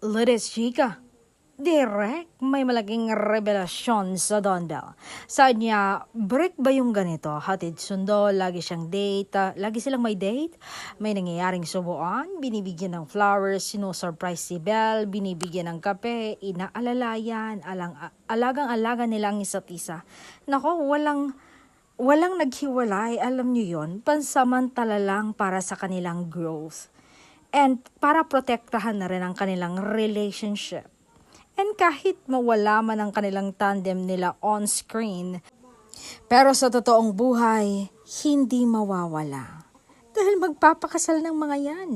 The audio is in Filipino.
Lides Chica. Direk, may malaking revelasyon sa Don Bell. Saad niya, break ba yung ganito? Hatid sundo, lagi siyang date, lagi silang may date? May nangyayaring subuan, binibigyan ng flowers, sinusurprise si Bell, binibigyan ng kape, inaalalayan, alagang-alaga nilang isa't isa. Nako, walang naghiwalay, alam niyo yon, pansamantala lang para sa kanilang growth. And para protektahan na rin ang kanilang relationship. And kahit mawala man ang kanilang tandem nila on screen, pero sa totoong buhay, hindi mawawala. Dahil magpapakasal ng mga yan.